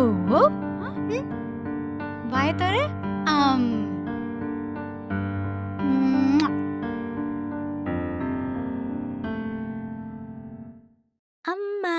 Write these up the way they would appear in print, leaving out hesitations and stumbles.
ஓ வாய தர அம்மா.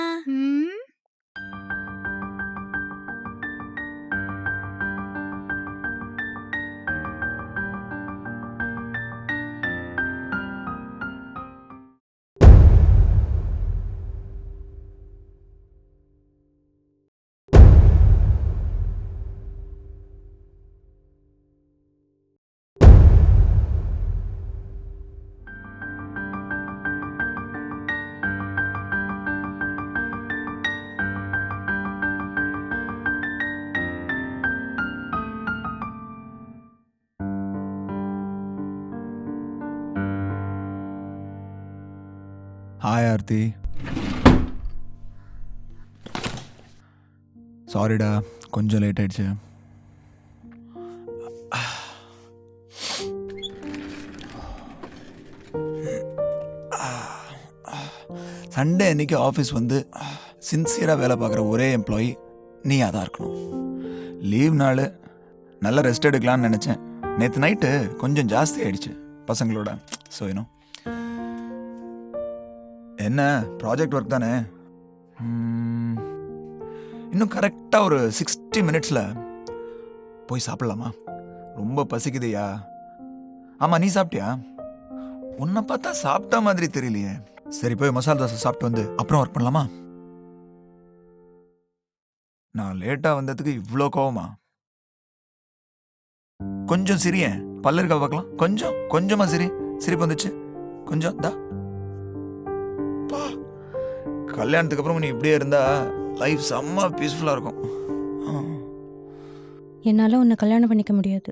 ஹாய் ஆர்த்தி. சாரிடா, கொஞ்சம் லேட் ஆயிடுச்சு. சண்டே அன்னைக்கு ஆஃபீஸ் வந்து சின்சியராக வேலை பார்க்குற ஒரே எம்ப்ளாயி நீயாக தான் இருக்கணும். லீவ் நாள் நல்லா ரெஸ்ட் எடுக்கலான்னு நினச்சேன். நேற்று நைட்டு கொஞ்சம் ஜாஸ்தி ஆயிடுச்சு பசங்களோட. ஸோ என்ன ப்ராஜெக்ட் ஒர்க் தானே, இன்னும் கரெக்டாக ஒரு 60 மினிட்ஸில் போய் சாப்பிட்லாமா? ரொம்ப பசிக்குதுயா. ஆமாம், நீ சாப்பிட்டியா? உன்னை பார்த்தா சாப்பிட்ட மாதிரி தெரியலையே. சரி, போய் மசாலா தோசை சாப்பிட்டு வந்து அப்புறம் ஒர்க் பண்ணலாமா? நான் லேட்டாக வந்ததுக்கு இவ்வளோ கோவமா? கொஞ்சம் சிரியேன், பல்லு இருக்கா பார்க்கலாம். கொஞ்சமா சிரிப்பு வந்துச்சு. கொஞ்சம் தா. கல்யாணத்துக்கு அப்புறம் நீ இப்படியே இருந்தா லைஃப் செம்ம பீஸ்ஃபுல்லா இருக்கும். என்னால உன்னை கல்யாணம் பண்ணிக்க முடியாது.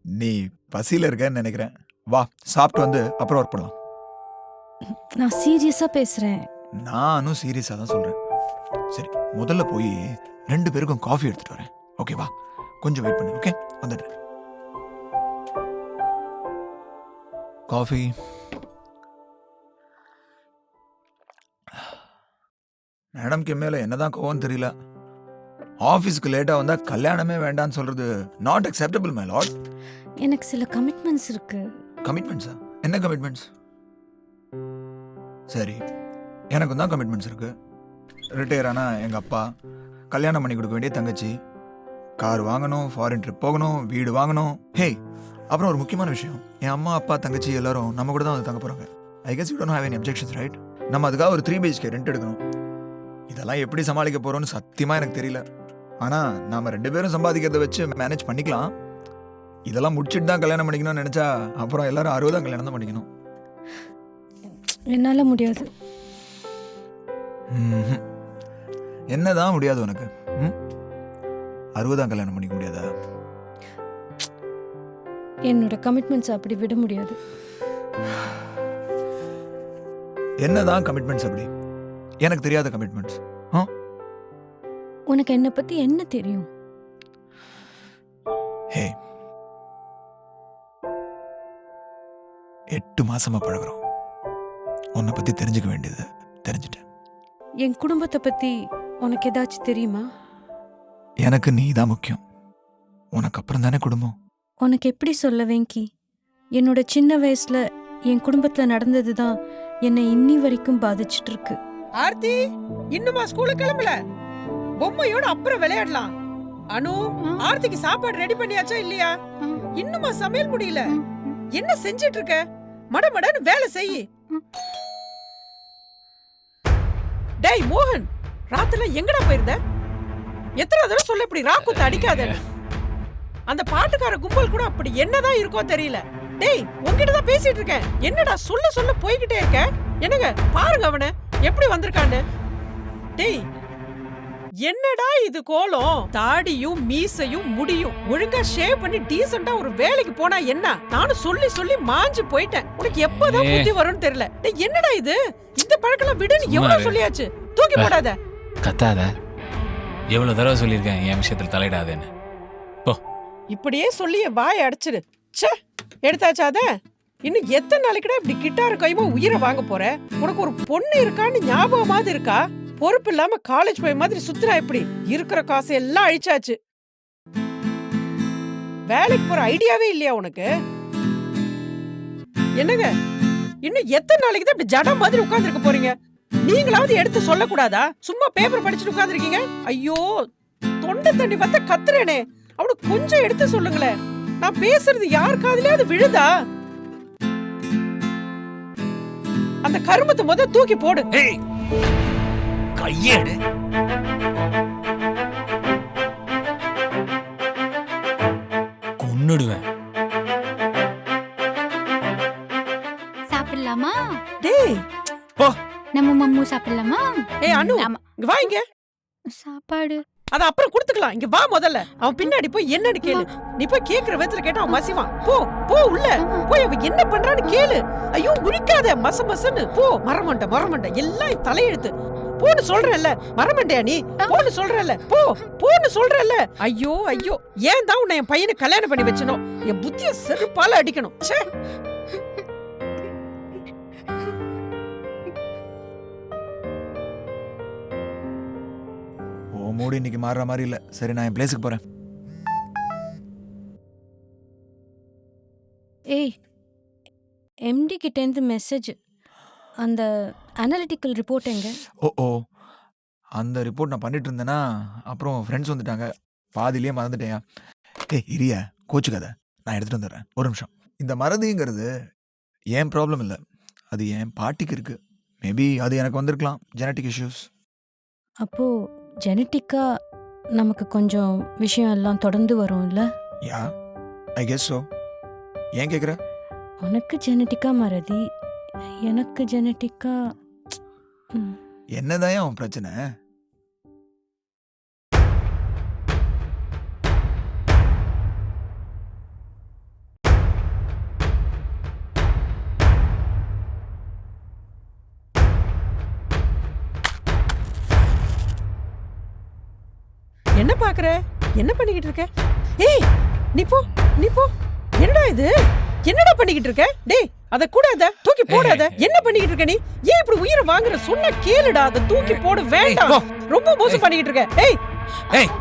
நீ பசியில இருக்கன்னு நினைக்கிறேன். வா, சாப்பிட்டு வந்து அப்புறம் ஒர்க் பண்ணலாம். நான் சீரியஸா பேசுறேன். நானும் சீரியஸா தான் சொல்றேன். சரி, முதல்ல போய் 2 பேருக்கும் காஃபி எடுத்துட்டு வரேன். ஓகேவா? கொஞ்சம் வெயிட் பண்ணு. ஓகே, வந்துடுறேன். காஃபி. மேடம்க்கு மேல என்னதான் கோவம் தெரியல. ஆபீஸ்க்கு லேட்டா வந்தா கல்யாணமே வேண்டான்னு சொல்றது நாட் அக்செப்டபிள் மை லார்ட். எனக்கு சில கமிட்மெண்ட்ஸ் இருக்கு. கமிட்மெண்ட்ஸா? என்ன கமிட்மெண்ட்ஸ்? சரி, எனக்கும் தான் கமிட்மெண்ட்ஸ் இருக்கு. ரிட்டையர் ஆனா எங்க அப்பா, கல்யாணம் பண்ணி கொடுக்க வேண்டிய தங்கச்சி, கார் வாங்கணும், ஃபாரின் ட்ரிப் போகணும், வீடு வாங்கணும். ஹே, அப்புறம் ஒரு முக்கியமான விஷயம், என் அம்மா அப்பா தங்கச்சி எல்லாரும் நம்ம கூட தான் வந்து தங்க போறாங்க. I guess you don't have any objections, right? நம்ம அதுக்காக ஒரு 3 BHK ரெண்ட் எடுக்கணும். இதெல்லாம் எப்படி சமாளிக்க போறோம்னு சத்தியமா எனக்கு தெரியல. ஆனா நாம 2 பேரும் சம்பாதிக்கிறத வச்சு மேனேஜ் பண்ணிக்கலாம். இதெல்லாம் முடிச்சிட்டு தான் கல்யாணம் பண்ணிக்கணும்னு நினைச்சா அப்புறம் எல்லாரும் 60 கல்யாணம் தான் பண்ணிக்கணும். என்னால முடியாது. என்னதான் முடியாது உனக்கு? 60 கல்யாணம் பண்ணிக்க முடியாதா? என்னோட கமிட்மெண்ட்ஸ் அப்படி விட முடியாது. என்னதான் கமிட்மெண்ட்ஸ் அப்படி? எனக்கு தெரியாத கமிட்மெண்ட்ஸ். உனக்கு என்ன பத்தி என்ன தெரியும்? ஹே, 8 மாசமா பழகுறோம். உன்னை பத்தி தெரிஞ்சுக்க வேண்டியது தெரிஞ்சுட்டேன். என் குடும்பத்தை பத்தி உனக்கு ஏதாச்சும் தெரியுமா? எனக்கு நீ தான் முக்கியம். உனக்கு அப்புறம் தானே குடும்பம். உனக்கு எப்படி சொல்ல வெங்கி? என்னோட சின்ன வயசுல என் குடும்பத்துல நடந்ததுதான் என்னை இன்னி வரைக்கும் பாதிச்சிட்டு இருக்கு. ஆர்த்தி, இன்னுமா ஸ்கூலுக்கு கிளம்பல? பொம்மையோட அப்புறம் விளையாடலாம். அனு, ஆர்த்திக்கு சாப்பாடு ரெடி பண்ணியாச்சா இல்லையா? இன்னுமா சமையல் முடியல? என்ன செஞ்சிட்டு இருக்க? மடமடன்னு வேலை செய். டேய் மோகன், ராத்திரில எங்கடா போயிருந்த? எத்தனை தடவை சொல்ல இப்படி ராக்குத்த அடிக்காதேன்னு. அந்த பாட்டுக்கார கும்பல் கூட அப்படி என்னதான் இருக்கோ தெரியல. டேய், உன்கிட்ட தான் பேசிட்டு இருக்கேன். என்னடா சொல்ல போய்கிட்டே இருக்க? என்னங்க பாருங்க அவனை எப்படி வந்திருக்கான்னு. டேய், என்னடா இது கோலம்? தாடியும் மீசையும் முடியும் ஒழுங்கா ஷேவ் பண்ணி டீசெண்டா ஒரு வேலைக்கு போனா என்ன? நானும் சொல்லி மாஞ்சு போயிட்டேன். உனக்கு எப்பதான் புத்தி வரும்னு தெரியல. டேய், என்னடா இது? இந்த பழக்கெல்லாம் விடுன்னு எவ்வளவு சொல்லியாச்சு. தூக்கி போடாத. கத்தாத. எவ்வளவு தடவை சொல்லியிருக்கேன் என் விஷயத்துல தலையிடாதேன்னு. இப்படியே சொல்லி என் வாயை அடைச்சிடு. ச்சே, எடுத்தாச்சாத? இன்னும் எத்தனை நாளைக்குடா இப்படி கிட்டார கைமா உயிரை வாங்க போற? உனக்கு ஒரு பொண்ணு இருக்கான்னு ஞாபகமாவது இருக்கா? பொறுப்பு இல்லாம காலேஜ் போய் மாதிரி சுத்துறா எப்படி? இருக்கிற காசு எல்லாம் அழிச்சாச்சு. வேலைக்கு போற ஐடியாவே இல்லையா உனக்கு? என்னங்க இன்னும் எத்தனை நாளைக்கு தான் இப்படி ஜடம் மாதிரி உட்கார்ந்துருக்க போறீங்க? நீங்களாவது எடுத்து சொல்லக்கூடாதா? சும்மா பேப்பர் படிச்சுட்டு உட்கார்ந்துருக்கீங்க. ஐயோ, தொண்டை தண்ணி வத்த கத்துறேனே, அவனு கொஞ்சம் எடுத்து சொல்லுங்களேன். நான் பேசுறது யார் காதுலயாவது விழுதா? அந்த கருமத்தை முத தூக்கி போடு. கையேடு. கொன்னுடுவேன். சாப்பிடலாமா? டேய், போ. நம்ம மம்மு சாப்பிடலாமா? ஏய் அனு, ஆமா. இங்க வா. இங்க சாப்பாடு அத அப்புறம் குடுத்துக்கலாம். இங்க வா முதல்ல. அவன் பின்னாடி போய் என்னன்னு கேளு. நீ போய் கேக்குற விதத்துல கேட்டா அவன் மசிவான். போ போ உள்ள போய் அவன் என்ன பண்றான்னு கேளு. ஐயோ முழிக்காத, மசன்னு போ. மரமண்ட எல்லாம் தலையெழுத்து. போன்னு சொல்றேன்ல, மரமண்டையா நீ? போன்னு சொல்றேன்ல, போ போன்னு சொல்றேன்ல. ஐயோ ஐயோ, ஏன் தான் உன்னை என் பையனை கல்யாணம் பண்ணி வச்சனும்? என் புத்திய செருப்பால அடிக்கணும். ச்சே. மூடி இன்னைக்கு மாறுற மாதிரி இல்லை. சரி, நான் என் பிளேஸுக்கு போகிறேன். ஏய், எம்டி கிட்டேருந்து மெசேஜ். அந்த அனாலிட்டிக்கல் ரிப்போர்ட் எங்க? ஓ, அந்த ரிப்போர்ட் நான் பண்ணிட்டு இருந்தேன்னா அப்புறம் ஃப்ரெண்ட்ஸ் வந்துட்டாங்க, பாதிலேயே மறந்துட்டேயா. ஏய் இரியா, கோச்சுக்காத, நான் எடுத்துகிட்டு வந்துடுறேன். ஒரு நிமிஷம். இந்த மறதிங்கிறது ஏன் ப்ராப்ளம் இல்லை, அது என் பாட்டிக்கு இருக்குது. மேபி அது எனக்கு வந்திருக்கலாம், ஜெனட்டிக் இஷ்யூஸ். அப்போ ஜெனட்டிக்கா நமக்கு கொஞ்சம் விஷயம் எல்லாம் தொடர்ந்து வரும்ல? யா, ஐ கெஸ் ஸோ. ஏன் கேட்குற? உனக்கு ஜெனட்டிக்கா மறதி, எனக்கு ஜெனட்டிக்கா. என்னதான் அவன் பிரச்சனை? என்ன பாக்குற? என்ன பண்ணிக்கிட்டு இருக்க? ஏய் நீ போ. என்னடா இது? என்னடா பண்ணிக்கிட்டு இருக்க? டேய், அத கூடாத, தூக்கி போடாத. என்ன பண்ணிக்கிட்டு இருக்க நீ? ஏன் இப்படி உயிரை வாங்குற? சொன்னா கேளுடா, அத தூக்கி போடு. வேண்டாம், ரொம்ப மோசம் பண்ணிக்கிட்டு இருக்க. ஏய்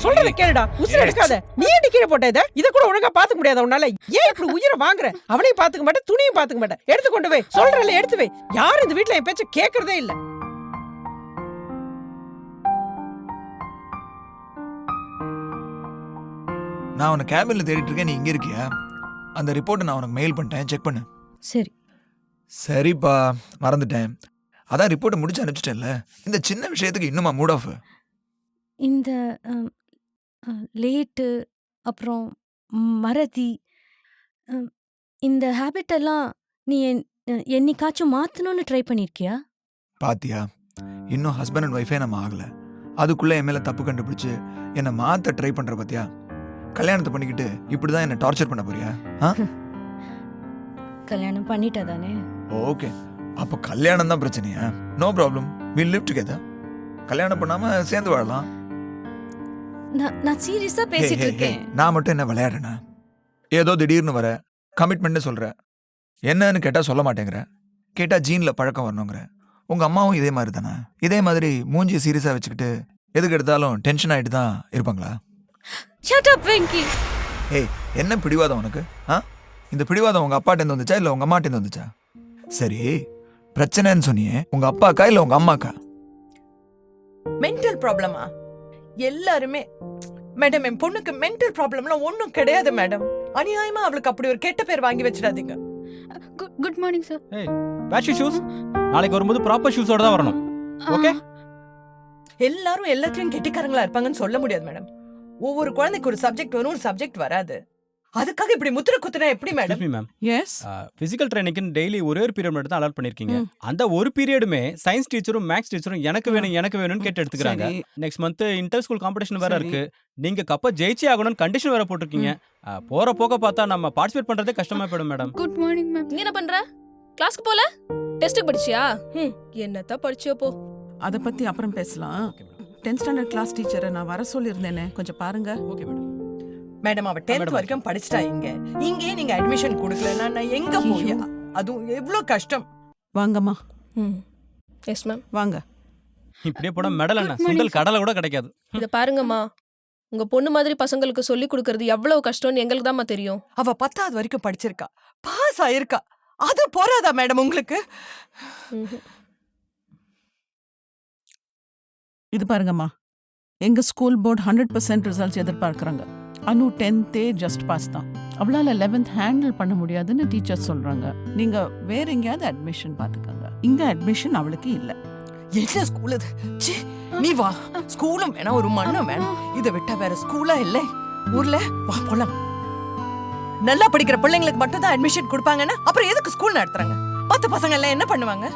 சொல்றத கேளுடா, உசுர எடுக்காத. நீ ஏன் கீழே போட்ட? இத கூட ஒழுங்கா பாத்துக்க முடியாத உன்னால? ஏன் இப்படி உயிரை வாங்குற? அவனையும் பாத்துக்க மாட்டேன், துணியும் பாத்துக்க மாட்டேன். எடுத்து கொண்டு போய் சொல்றல, எடுத்து வை. யாரும் இந்த வீட்டுல என் பேச்ச கேக்குறதே இல்ல. நான் உன்னை கேபினில் தேடிட்டு இருக்கேன், நீ இங்கே இருக்கியா? அந்த ரிப்போர்ட்டை நான் உனக்கு மெயில் பண்ணிட்டேன், செக் பண்ணு. சரி சரிப்பா, மறந்துட்டேன். அதான் ரிப்போர்ட்டை முடிச்சு அனுப்பிச்சிட்டேன்ல. இந்த சின்ன விஷயத்துக்கு இன்னுமா மூட் ஆஃப்? இந்த லேட்டு, அப்புறம் மறதி, இந்த ஹேபிட் எல்லாம் நீ என்னைக்காச்சும் மாற்றணும்னு ட்ரை பண்ணியிருக்கியா? பாத்தியா, இன்னும் ஹஸ்பண்ட் அண்ட் ஒய்ஃபே நம்ம ஆகலை, அதுக்குள்ளே என் மேலே தப்பு கண்டுபிடிச்சு என்னை மாற்ற ட்ரை பண்ணுற பாத்தியா? கல்யாணத்தை பண்ணிக்கிட்டு இப்படி தான் என்னை டார்ச்சர் பண்ண போறியா? கல்யாணம் பண்ணிட்டா தானே? ஓகே, அப்போ கல்யாணம் தான் பிரச்சனையா? No problem, will live together. கல்யாணம் பண்ணாமல் சேர்ந்து வாழலாம். நான் சீரியஸா பேசிட்டு இருக்கேன். நான் மட்டும் என்ன விளையாடுறேனா? ஏதோ திடீர்னு வர கமிட்மெண்ட்னு சொல்ற, என்னன்னு கேட்டா சொல்ல மாட்டேங்கிற, கேட்டா ஜீன்ல பழக்கம் வரணுங்கிற. உங்க அம்மாவும் இதே மாதிரி தானே? இதே மாதிரி மூஞ்சியை சீரியஸா வச்சுக்கிட்டு எதுக்கு எடுத்தாலும் டென்ஷன் ஆயிட்டு தான் இருப்பாங்களா? Shut up Venky. ஏய், என்ன பிடிவாதம் உனக்கு? இந்த பிடிவாதம் உங்க அப்பாட்டேந்து வந்துச்சா இல்ல உங்க அம்மாட்டேந்து வந்துச்சா? சரி, பிரச்சனைன்னு சொன்னியே, உங்க அப்பாக்கா இல்ல உங்க அம்மாக்கா? மென்டல் ப்ராப்ளமா? எல்லாருமே மேடம், என் பொண்ணுக்கு மென்டல் ப்ராப்ளம்லாம் ஒன்றும் கிடையாது மேடம். அநியாயமா அவளுக்கு அப்படி ஒரு கெட்ட பேர் வாங்கி வச்சிடாதீங்க. Good morning sir. ஏய், பேட்ச் ஷூஸ் நாளைக்கு வரும்போது ப்ராப்பர் ஷூஸோட தான் வரணும். ஓகே? எல்லாரும் எல்லாத்தையும் கெட்டிக்காரங்களா இருப்பாங்கன்னு சொல்ல முடியாது மேடம். ஒவ்வொரு குழந்தைக்கு ஒரு சப்ஜெக்ட் வரும், ஒரு சப்ஜெக்ட் வராது. அதுக்காக இப்படி முத்திர குத்துனா எப்படி மேடம்? மேம், எஸ், பிசிக்கல் ட்ரைனிங்க்கு டெய்லி ஒரே ஒரு பீரியட் மட்டும் தான் அலாட் பண்ணிருக்கீங்க. அந்த ஒரு பீரியடுமே சயின்ஸ் டீச்சரும் மேக்ஸ் டீச்சரும் எனக்கு வேணும்னு கேட்டு எடுத்துக்கிறாங்க. Next month inter school competition வேற இருக்கு. நீங்க கப்ப ஜெயிச்சே ஆகணும்னு கண்டிஷன் வேற போட்டிருக்கீங்க. போற போக பார்த்தா நம்ம பார்ட்டிசிபேட் பண்றதே கஷ்டமா போயிடும் மேடம். Good morning ma'am. நீ என்ன பண்ற? கிளாஸ்க்கு போல? டெஸ்ட்டுக்கு படிச்சியா? என்னத்த படிச்சியோ போ. அத பத்தி அப்புறம் பேசலாம். 10th ஸ்டாண்டர்ட் கிளாஸ் டீச்சரை நான் வர சொல்லியிருந்தேனே, கொஞ்சம் பாருங்க. Okay madam. மேடம், அவ 10th வரைக்கும் படிச்சிட்டா. இங்கே நீங்க அட்மிஷன் கொடுக்கலன்னா நான் எங்க போய்? அதுவும் எவ்வளவு கஷ்டம். வாங்கம்மா. Yes ma'am. வாங்க. இப்படியே போட மெடல் என்ன Good morning, சுண்டல் sir. கடலை கூட கிடைக்காது. இத பாருங்கம்மா, உங்க பொண்ணு மாதிரி பசங்களுக்கு சொல்லி கொடுக்கறது எவ்வளவு கஷ்டம்னு எங்களுக்கு தாம்மா தெரியும். அவ 10வது வரைக்கும் படிச்சிருக்கா, பாஸ் ஆயிருக்கா. அது போறாதா மேடம் உங்களுக்கு? ம்ஹும். இது பாருங்கம்மா, எங்க ஸ்கூல் போர்டு 100% ரிசல்ட்ஸ் எதிர்பார்க்கறாங்க. அனு 10th ஜஸ்ட் பாஸ் தான். அவளால 11th ஹேண்டில் பண்ண முடியாதுன்னு டீச்சர்ஸ் சொல்றாங்க. நீங்க வேற எங்கேயாவது அட்மிஷன் பாத்துக்கங்க. இங்க அட்மிஷன் அவளுக்கு இல்ல. என்ன ஸ்கூல் இது? ச்சீ, நீ வா. ஸ்கூலும் வேணாம், ஒரு மண்ணும் வேணாம். இதை விட்டா வேற ஸ்கூலா இல்ல ஊர்ல? வா போலாம். நல்லா படிக்கிற பிள்ளைங்களுக்கு மட்டும் தான் அட்மிஷன் கொடுப்பாங்கன்னா அப்புறம் எதுக்கு ஸ்கூல் நடத்துறாங்க? மத்த பசங்க எல்லாம் என்ன பண்ணுவாங்க?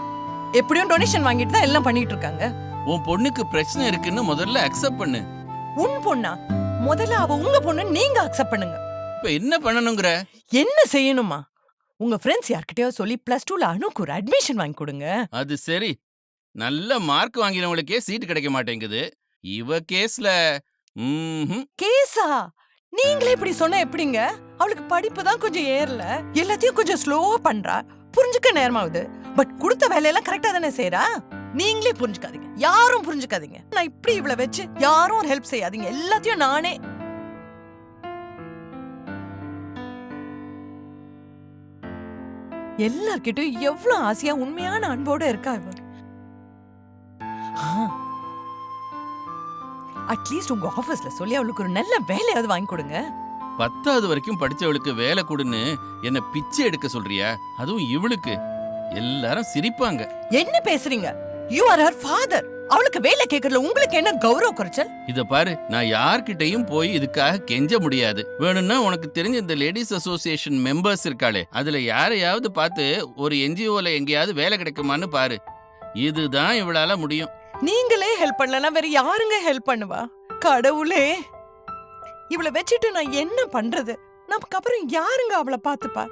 எப்படியும் டொனேஷன் வாங்கிட்டு தான் எல்லாம் பண்ணிட்டு இருக்காங்க. உன் பொண்ணுக்கு பிரச்சனை இருக்குன்னு முதல்ல அக்செப்ட் பண்ணு. உன் பொண்ணா? முதல்ல அவ உங்க பொண்ணு, நீங்க அக்செப்ட் பண்ணுங்க. இப்ப என்ன பண்ணணுங்கிற? என்ன செய்யணுமா? உங்க ஃப்ரெண்ட்ஸ் யார்கிட்டயாவது சொல்லி +2ல அனுக்கு ஒரு அட்மிஷன் வாங்கி கொடுங்க. அது சரி, நல்ல மார்க் வாங்கினவங்களுக்கே சீட்டு கிடைக்க மாட்டேங்குது. இவ கேஸ்ல கேசா? நீங்களே இப்படி சொன்னா எப்படிங்க? அவளுக்கு படிப்பு தான் கொஞ்சம் ஏறல, எல்லாத்தையும் கொஞ்சம் ஸ்லோவா பண்றா. புரிஞ்சுக்க நேரமாகுது. பட் கொடுத்த வேலையெல்லாம் கரெக்டா தானே செய்யறா. நீங்களே புரிஞ்சுக்காதீங்க, யாரும் புரிஞ்சுக்காதீங்க. நான் இப்படி இவளை வச்சு யாரும் ஒரு ஹெல்ப் செய்யாதீங்க. எல்லாத்தையும் நானே. எல்லார்கிட்டயும் எவ்வளவு ஆசையா உண்மையான அன்போட இருக்கா இவ. அட்லீஸ்ட் உங்க ஆபீஸ்ல சொல்லி அவளுக்கு ஒரு நல்ல வேலையாவது வாங்கி கொடுங்க. 10வது வரைக்கும் படிச்சவளுக்கு வேலை கொடுன்னு என்ன பிச்சை எடுக்க சொல்றியா? அதுவும் இவளுக்கு. எல்லாரும் சிரிப்பாங்க. என்ன பேசுறீங்க? You are her father. அவளுக்கு வேலை கேட்கறதுல உங்களுக்கு என்ன கௌரவ குறைச்சல்? இத பாரு, நான் யார்கிட்டயும் போய் இதுக்காக கெஞ்ச முடியாது. வேணும்னா உனக்கு தெரிஞ்ச இந்த லேடிஸ் அசோசியேஷன் மெம்பர்ஸ் இருக்காளே, அதுல யாரையாவது பார்த்து ஒரு என்ஜிஓல எங்கேயாவது வேலை கிடைக்குமான்னு பாரு. இதுதான் இவளால முடியும். நீங்களே ஹெல்ப் பண்ணலனா வேற யாருங்க ஹெல்ப் பண்ணுவா? கடவுளே, இவளை வச்சுட்டு நான் என்ன பண்றது? நமக்கு அப்புறம் யாருங்க அவளை பாத்துப்பா?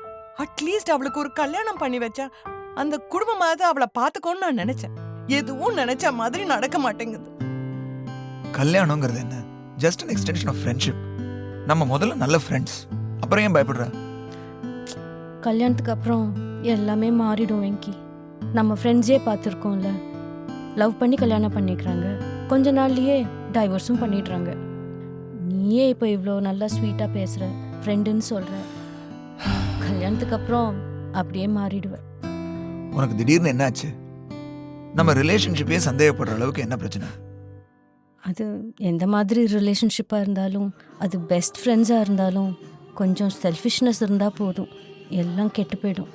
அட்லீஸ்ட் அவளுக்கு ஒரு கல்யாணம் பண்ணி வச்சா அந்த குடும்பமாவது அவளை பாத்துக்கோன்னு நான் நினைச்சேன். எதுவும் நினைச்ச மாதிரி நடக்க மாட்டேங்குது. கல்யாணங்கிறது என்ன? Just an extension of friendship. நம்ம முதல்ல நல்ல ஃப்ரெண்ட்ஸ், அப்புறம் ஏன் பயப்படுற? கல்யாணத்துக்கு அப்புறம் எல்லாமே மாறிடும் வெங்கி. நம்ம ஃப்ரெண்ட்ஸே பார்த்துருக்கோம்ல, லவ் பண்ணி கல்யாணம் பண்ணிக்கிறாங்க, கொஞ்ச நாள்லயே டைவர்ஸும் பண்ணிடுறாங்க. நீயே இப்போ இவ்வளோ நல்லா ஸ்வீட்டாக பேசுகிற, ஃப்ரெண்டுன்னு சொல்கிற, கல்யாணத்துக்கு அப்புறம் அப்படியே மாறிடுவ. உனக்கு திடீர்னு என்னாச்சு? நம்ம ரிலேஷன்ஷிப்பே சந்தேகப்படுற அளவுக்கு என்ன பிரச்சனை? அது எந்த மாதிரி ரிலேஷன்ஷிப்பாக இருந்தாலும், அது பெஸ்ட் ஃப்ரெண்ட்ஸாக இருந்தாலும், கொஞ்சம் செல்ஃபிஷ்னஸ் இருந்தால் போதும், எல்லாம் கெட்டு போயிடும்.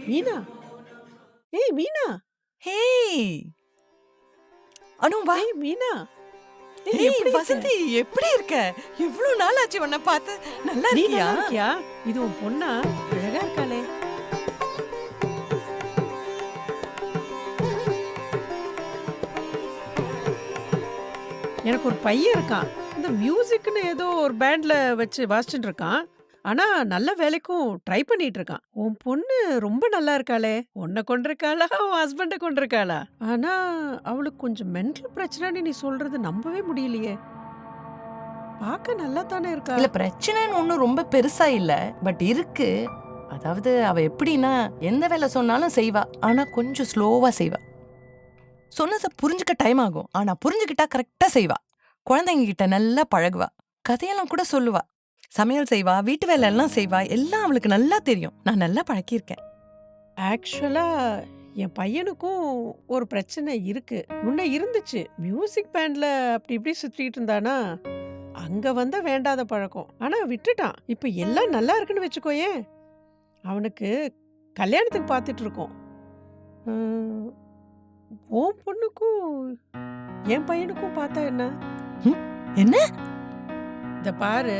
மீனா, ஏய் மீனா, ஹேய் அனு, வா. ஏய் மீனா, ஏய் எப்படி இருக்க? வசந்தி, எப்படி இருக்க? இவ்வளவு நாள் ஆச்சு உன்னை பார்த்து. நல்லா நீ இருக்கியா? நல்லா இருக்கியா? இது உன் பொண்ணா? அழகா இருக்காளே. எனக்கு ஒரு பையன் இருக்கான். இந்த மியூசிக்னு ஏதோ ஒரு பேண்ட்ல வச்சு வாசிச்சுட்டு இருக்கான். ஆனா நல்ல வேலைக்கும் ட்ரை பண்ணிட்டு இருக்கான். உன் பொண்ணு ரொம்ப நல்லா இருக்காளே. உன்னை கொண்டிருக்காளா, உன் ஹஸ்பண்டை கொண்டிருக்காளா? ஆனா அவளுக்கு கொஞ்சம் மென்டல் பிரச்சனைன்னு நீ சொல்றது நம்பவே முடியலையே. பார்க்க நல்லா தானே இருக்கா? இல்ல, பிரச்சனைன்னு ஒண்ணும் ரொம்ப பெருசா இல்ல, பட் இருக்கு. அதாவது அவ எப்படின்னா எந்த வேலை சொன்னாலும் செய்வா, ஆனா கொஞ்சம் ஸ்லோவா செய்வா. சொன்னதை புரிஞ்சுக்க டைம் ஆகும், ஆனா புரிஞ்சுக்கிட்டா கரெக்டா செய்வா. குழந்தைங்க கிட்ட நல்லா பழகுவா, கதையெல்லாம் கூட சொல்லுவா, சமையல் செய்வா, வீட்டு வேலை எல்லாம் செய்வா. எல்லாம் அவளுக்கு நல்லா தெரியும். நான் நல்லா பழக்கியிருக்கேன். ஆக்சுவலா என் பையனுக்கும் ஒரு பிரச்சனை இருக்கு. முன்ன இருந்துச்சு. மியூசிக் பேண்ட்ல அப்படி இப்படி சுத்திட்டு இருந்தானா, அங்க வந்த வேண்டாத பழக்கம். ஆனா விட்டுட்டான். இப்ப எல்லாம் நல்லா இருக்குன்னு வச்சுக்கோயேன். அவனுக்கு கல்யாணத்துக்கு பார்த்துட்டு இருக்கோம். உன் பொண்ணுக்கும் என் பையனுக்கும் பார்த்தா என்ன? என்ன? இத பாரு,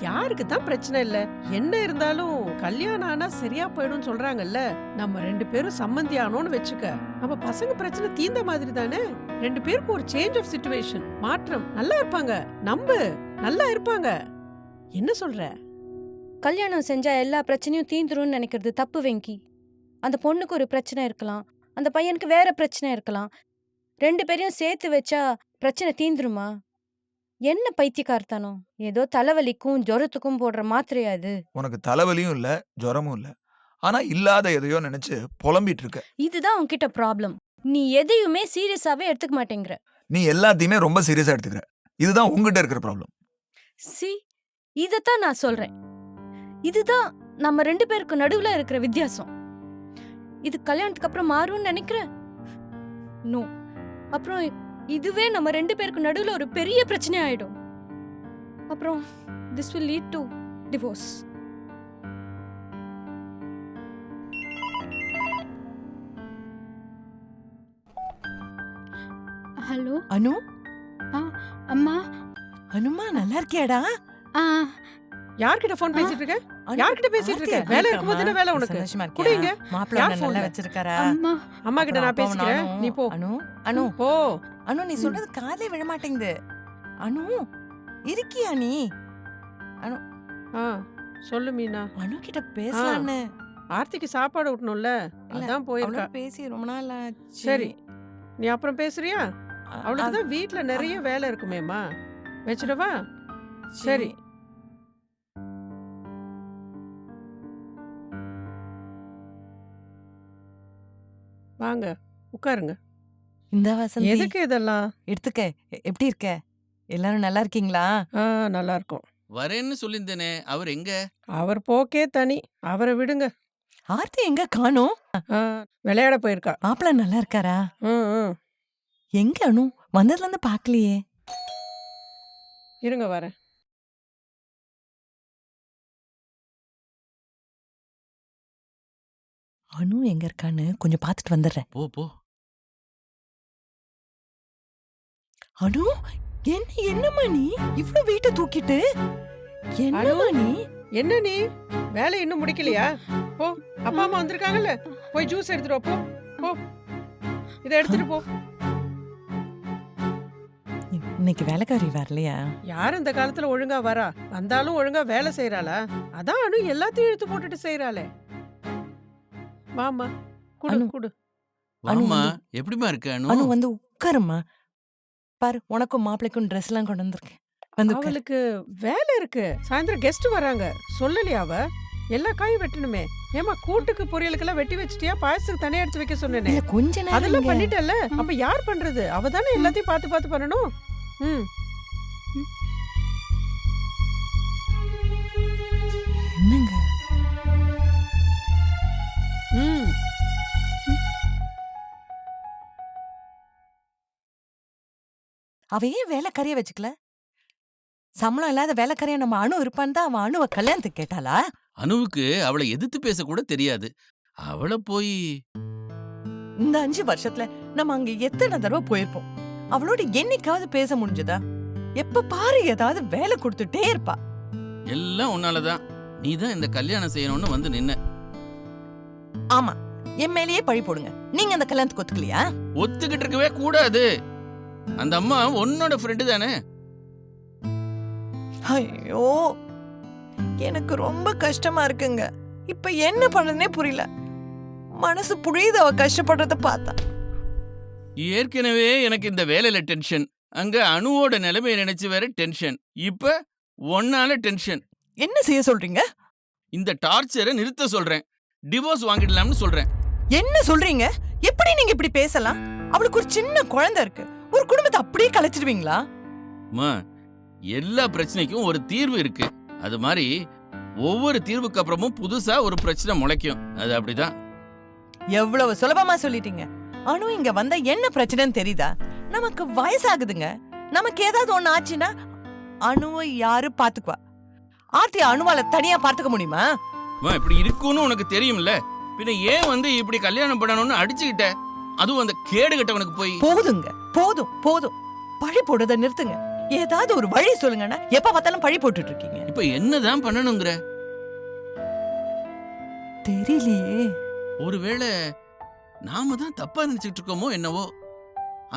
யாருக்கு தான் பிரச்சனை இல்ல. என்ன இருந்தாலும் கல்யாணம் ஆனா சரியா போயிடும் சொல்றாங்கல்ல. நம்ம 2 பேரும் சம்மந்தி ஆனோன்னு வச்சுக்க, நம்ம பசங்க பிரச்சனை தீர்ந்த மாதிரி தானே. 2 பேருக்கும் ஒரு சேஞ்ச் ஆஃப் சிச்சுவேஷன், மாற்றம். நல்லா இருப்பாங்க, நம்பு, நல்லா இருப்பாங்க. என்ன சொல்ற? கல்யாணம் செஞ்சால் எல்லா பிரச்சனையும் தீந்துரும்னு நினைக்கிறது தப்பு வெங்கி. அந்த பொண்ணுக்கு ஒரு பிரச்சனை இருக்கலாம், அந்த பையனுக்கு வேற பிரச்சனை இருக்கலாம். 2 பேரையும் சேர்த்து வச்சா பிரச்சனை தீந்துருமா? என்ன பைத்தியக்காரத்தனம்! ஏதோ தலைவலிக்கும் ஜுரத்துக்கும் போடுற மாத்திரையா இது? உனக்கு தலைவலியும் இல்லை, ஜுரமும் இல்லை. ஆனா இல்லாத எதையோ நினைச்சு புலம்பிட்டு இருக்க. இதுதான் உன்கிட்ட ப்ராப்ளம். நீ எதையுமே சீரியஸாவே எடுத்துக்க மாட்டேங்கிற. நீ எல்லாத்தையுமே ரொம்ப சீரியஸா எடுத்துக்கிற. இதுதான் உங்ககிட்ட இருக்கிற ப்ராப்ளம். சி, இதத்தான் நான் சொல்றேன். இதுதான் நம்ம 2 பேருக்கு நடுவுல இருக்கிற வித்தியாசம். இது கல்யாணத்துக்கு அப்புறம் மாறும்னு நினைக்கிறேன். நோ. அப்புறம் இதுவே நம்ம 2 பேருக்கு நடுவுல ஒரு பெரிய பிரச்சனை ஆயிடும். அப்புறம் this will lead to divorce. Hello Anu, அம்மா. அனுமா நல்லா இருக்கியாடா? ஆ யார்கிட்ட ஃபோன் பேசிட்டு இருக்க? அனு, யார்கிட்ட பேசிட்டு ஆர்த்தி இருக்க? அக்கா வேலை இருக்காம்மா. இருக்கும்போது என்ன வேலை உனக்கு? சந்தோஷமா குடிங்க. இருக்கியா? மாப்பிள்ளை யார் உன்னை phone நல்லா ல? வச்சிருக்காரா? அம்மா. அம்மா கிட்ட நான் அப்புறம் பேசிக்கிறேன். நானும். நீ போ. அனு, அனு, போ. அனு நீ சொல்றது காதே விழ மாட்டேங்குது. அனு, இருக்கியா நீ? ஆ சொல்லு மீனா. அனு கிட்ட பேசலான்னு. ஆர்த்திக்கு சாப்பாடு ஊட்டணும்ல, இல்ல, அதான் போயிருக்கா. அவளோட பேசி ரொம்ப நாள் ஆச்சு. சரி, நீ அப்புறம் பேசுறியா? அ- அவளுக்கு அது- தான் வீட்ல நிறைய வேலை இருக்குமேம்மா. வச்சிடவா? சரி. வாங்க உட்காருங்க. இந்த வசந்தி எதுக்கு இதெல்லாம்? எடுத்துக்க. எப்படி இருக்க? எல்லாரும் நல்லா இருக்கீங்களா? நல்லா இருக்கும். வரேன்னு சொல்லியிருந்தேனே, அவர் எங்க? அவர் போக்கே தனி. அவரை விடுங்க. ஆர்த்தி எங்க காணோம்? விளையாட போயிருக்கா. மாப்பிள்ளை நல்லா இருக்காரா? ம், ம். எங்க அனு? வந்ததுல இருந்து பாக்கலையே. இருங்க வரேன். அனு எங்க இருக்கான்னு கொஞ்சம் பார்த்துட்டு வந்துடுறேன். போ போ. அனு, என்னம்மா நீ இவ்ளோ வெயிட்ட தூக்கிட்டு? என்னம்மா நீ? என்ன நீ வேலை இன்னும் முடிக்கலையா? போ, அப்பா அம்மா வந்திருக்காங்கல்ல, போய் ஜூஸ் எடுத்துட்டு வா. போ போ, இதை எடுத்துட்டு போ. இன்னைக்கு வேலைக்காரி வரலையா? யார் இந்த காலத்துல ஒழுங்கா வரா? வந்தாலும் ஒழுங்கா வேலை செய்யறாளா? அதான் அனு எல்லாத்தையும் இழுத்து போட்டுட்டு செய்யறாளே. வாமா, குடு அனு. குடு. வாம்மா, எப்படிமா இருக்க அனு? அனு வந்து உட்காருமா. பாரு, உனக்கும் மாப்பிள்ளைக்கும் ட்ரெஸ் எல்லாம் கொண்டு வந்திருக்கேன். வந்து உட்காரு. அவளுக்கு வேலை இருக்கு. சாயந்தரம் கெஸ்ட் வராங்க. சொல்லலையா அவ? எல்லா காயும் வெட்டணுமே. ஏமா கூட்டுக்கு பொரியலுக்கெல்லாம் வெட்டி வச்சிட்டியா? பாயசத்துக்கு தனியா எடுத்து வைக்க சொன்னேனே. இல்ல, கொஞ்ச நேரம் அதெல்லாம் இங்க. பண்ணிட்டல்ல. அப்ப யார் பண்றது? அவ தானே எல்லாத்தையும் பார்த்து பார்த்து பண்ணணும். ம். என்னங்க? ம். அவ ஏன் வேலைக்காரியா வச்சுக்கல? சம்பளம் இல்லாத வேலைக்காரியா நம்ம அனு இருப்பான்னு தான் அவன் அணுவை கல்யாணத்துக்கு கேட்டாளா? அனுவுக்கு அவளை எதிர்த்து பேச கூட தெரியாது. அவளை போய் இந்த 5 வருஷத்துல நம்ம அங்க எத்தனை தடவை போயிருப்போம். அவளோட என்னைக்காவது பேச முடிஞ்சதா? எப்ப பாரு ஏதாவது வேலை கொடுத்துட்டே இருப்பா. எல்லாம் உன்னாலதான். நீ தான் இந்த கல்யாணம் செய்யணும்னு வந்து நின்ன. ஆமா, என் மேலேயே பழி போடுங்க. நீங்க அந்த கல்யாணத்துக்கு ஒத்துக்கலையா? ஒத்துக்கிட்டு இருக்கவே கூடாது. அந்த அம்மா உன்னோட ஃப்ரெண்டு தானே. ஐயோ, எனக்கு ரொம்ப கஷ்டமா இருக்குங்க. இப்ப என்ன பண்றதுனே புரியல. மனசு புரியுது அவ கஷ்டப்படுறத பார்த்தா. ஏற்கனவே எனக்கு இந்த வேலையில டென்ஷன். அங்க அணுவோட நிலைமையை நினைச்சு வேற டென்ஷன். இப்ப ஒன்னால டென்ஷன். என்ன செய்ய சொல்றீங்க? இந்த டார்ச்சரை நிறுத்த சொல்றேன். டிவோர்ஸ் வாங்கிடலாம்னு சொல்றேன். என்ன சொல்றீங்க? எப்படி நீங்க இப்படி பேசலாம்? அவளுக்கு ஒரு சின்ன குழந்தை இருக்கு. ஒரு குடும்பத்தை அப்படியே கலைச்சிடுவீங்களா? அம்மா, எல்லா பிரச்சனைக்கும் ஒரு தீர்வு இருக்கு. அது மாதிரி ஒவ்வொரு தீர்வுக்கு அப்புறமும் புதுசா ஒரு பிரச்சனை முளைக்கும். அது அப்படிதான். எவ்வளவு சுலபமா சொல்லிட்டீங்க. அனு இங்க வந்தா என்ன பிரச்சனைன்னு தெரியுதா? நமக்கு வயசாகுதுங்க. நமக்கு ஏதாவது ஒண்ணு ஆச்சுன்னா அணுவை யாரு பாத்துக்குவா? ஆர்த்தி அணுவால தனியா பாத்துக்க முடியுமா? அம்மா, இப்படி இருக்கும்னு உனக்கு தெரியும்ல. பின்ன ஏன் வந்து இப்படி கல்யாணம் பண்ணணும்னு அடிச்சுக்கிட்ட? அதுவும் அந்த கேடு கட்டவனுக்கு போய். போதுங்க, போதும் போதும். பழி போடுறத நிறுத்துங்க. ஏதாவது ஒரு வழி சொல்லுங்கன்னா எப்ப பார்த்தாலும் பழி போட்டுட்டு இருக்கீங்க. இப்ப என்னதான் பண்ணணுங்கிற? தெரியலையே. ஒருவேளை நாம தான் தப்பா நினைச்சிட்டு இருக்கோமோ என்னவோ.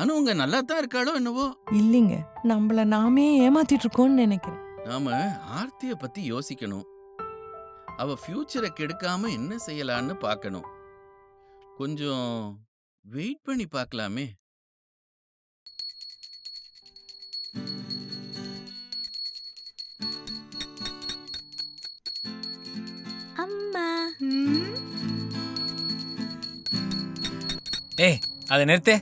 அனுங்க நல்லா தான் இருக்காளோ என்னவோ. இல்லைங்க, நம்மள நாமே ஏமாத்திட்டு இருக்கோம்னு நினைக்கிறேன். நாம ஆர்த்திய பத்தி யோசிக்கணும். அவ ஃபியூச்சரை கெடுக்காம என்ன செய்யலான்னு பார்க்கணும். கொஞ்சம் வெயிட் பண்ணி பார்க்கலாமே. அம்மா, ம் ஏய் அதை நிறுத்து.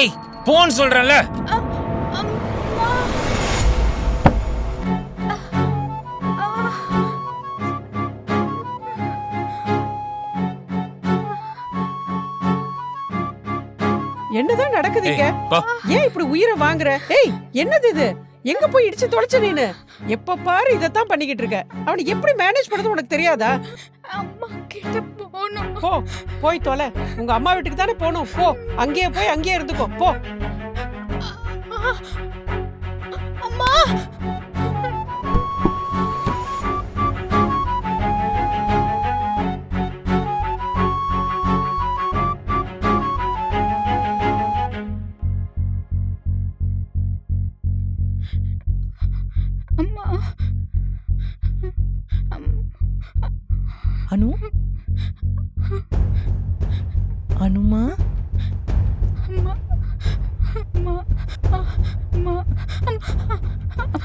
ஏய் போன்னு சொல்றேன்ல. என்னதான் நடக்குதுங்க? ஏய், போ. ஏன் இப்படி உயிரை வாங்குற? ஏய் என்னது இது? எங்க போய் இடிச்சு தொலைச்ச நீனு? எப்ப பாரு இதத்தான் பண்ணிக்கிட்டு இருக்க. அவனை எப்படி மேனேஜ் பண்றது உனக்கு தெரியாதா? அம்மா கிட்ட போகணும். போ போய் தொலை. உங்க அம்மா வீட்டுக்கு தானே போகணும். போ அங்கேயே போய் அங்கேயே இருந்துக்கோ. போ. அம்மா அம்மா அனு அனுமா அம்மா அம்மா அம்மா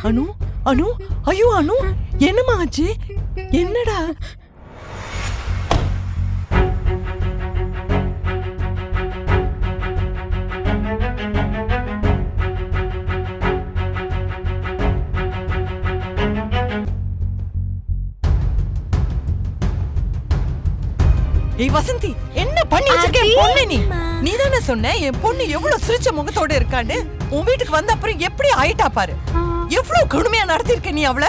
அனு அனு ஐயோ அனு என்னம்மா ஆச்சு? என்னடா? ஏய் வசந்தி, என்ன பண்ணி வச்சிருக்க என் பொண்ணு? நீ தானே சொன்ன என் பொண்ணு எவ்வளவு சிரிச்ச முகத்தோட இருக்கான்னு. உன் வீட்டுக்கு வந்த அப்புறம் எப்படி ஆயிட்டா பாரு. எவ்வளவு கொடுமையா நடத்திருக்க நீ அவள.